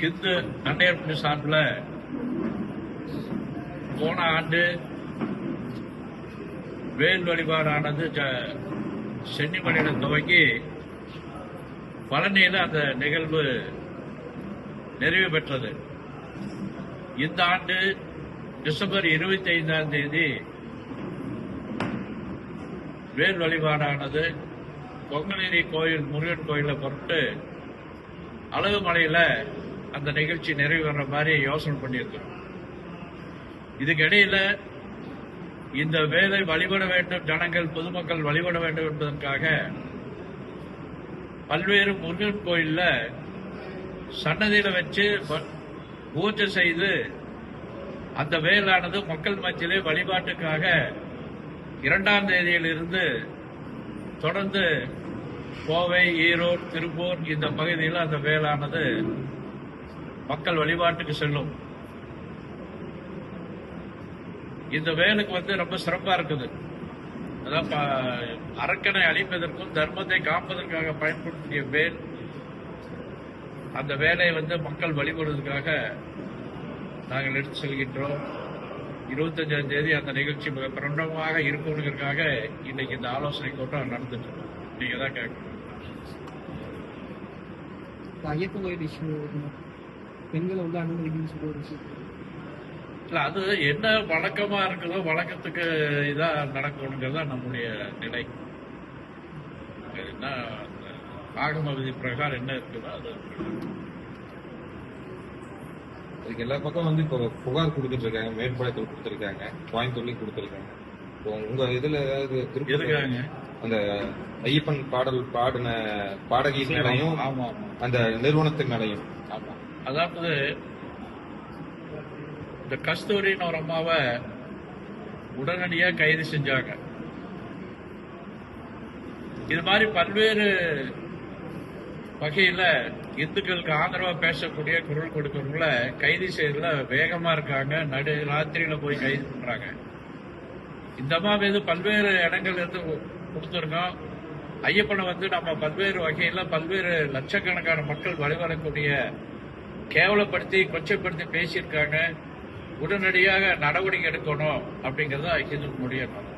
ஹிந்து அன்னையர் சார்பில் போன ஆண்டு வேல் வழிபாடானது சென்னிமலையில் துவங்கி பழனியில் அந்த நிகழ்வு நிறைவு பெற்றது. இந்த ஆண்டு டிசம்பர் 25ஆம் தேதி வேல் வழிபாடானது கொங்கநேரி கோயில் முருகன் கோயிலை பொறுத்து அழகுமலையில அந்த நிகழ்ச்சி நிறைவு வர்ற மாதிரி யோசனை பண்ணியிருக்கிறோம். இதுக்கு இடையில இந்த வேலை வழிபட வேண்டும், ஜனங்கள் பொதுமக்கள் வழிபட வேண்டும் என்பதற்காக பல்வேறு முருகன் கோயில்ல சன்னதியில வச்சு பூஜை செய்து அந்த வேலானது மக்கள் மத்தியிலே வழிபாட்டுக்காக 2ஆம் தேதியிலிருந்து தொடர்ந்து கோவை, ஈரோடு, திருப்பூர் இந்த பகுதியில் அந்த வேலானது மக்கள் வழிபாட்டுக்கு செல்லும். இந்த வேலுக்கு ரொம்ப சிறப்பா இருக்குது. அதான் அரக்கனை அழிப்பதற்கும் தர்மத்தை காப்பதற்காக பயன்படுத்திய வேல். அந்த வேலை மக்கள் வழிபடுவதற்காக நாங்கள் எடுத்து செல்கின்றோம். 25ஆம் தேதி அந்த நிகழ்ச்சி மிக பிரபலமாக இருக்கணுங்கிறதுக்காக இன்னைக்கு இந்த ஆலோசனை கூட்டம் நடந்துட்டு இருக்கோம். நீங்க தான் கேட்கணும். ஐயப்ப கோயில் இஷ்யூ பெண்களை அனுமதிக்கணும்னு சொல்லி ஒரு விஷயம் இல்ல, அது என்ன வழக்கமா இருக்குதோ வழக்கத்துக்கு இதா நடக்கணுங்கிறதா நம்முடைய நிலை. என்ன ஆகம விதி பிரகாரம் என்ன இருக்குதோ அது அதுக்கு எல்லா பக்கம் இப்போ புகார் கொடுத்துட்டு இருக்காங்க. மேற்பாளையத்தில் கொடுத்துருக்காங்க, கோயம்புத்தூர்லயும் கொடுத்துருக்காங்க. உங்க இதுல ஏதாவது இருக்காங்க அந்த ஐயப்பன் பாடல் பாடின பாடகி மேலையும் அந்த நிறுவனத்தின் மேலையும். ஆமா, அதாவது இந்த கஸ்தூரின்னு ஒரு அம்மாவை உடனடியா கைது செஞ்சாங்க. இது மாதிரி பல்வேறு வகையில இந்துக்களுக்கு ஆதரவா பேசக்கூடிய குரல் கொடுக்கறவங்கள கைது செய்யறதுல வேகமா இருக்காங்க. நடு ராத்திரியில போய் கைது பண்றாங்க. இந்த மாதிரி பல்வேறு இடங்கள்ல இருந்து கொடுத்துருக்கோம். ஐயப்பனை நம்ம பல்வேறு வகையில பல்வேறு லட்சக்கணக்கான மக்கள் வழிபடக்கூடிய கேவலப்படுத்தி கொச்சைப்படுத்தி பேசியிருக்காங்க. உடனடியாக நடவடிக்கை எடுக்கணும் அப்படிங்கறத இந்து முடியணும்.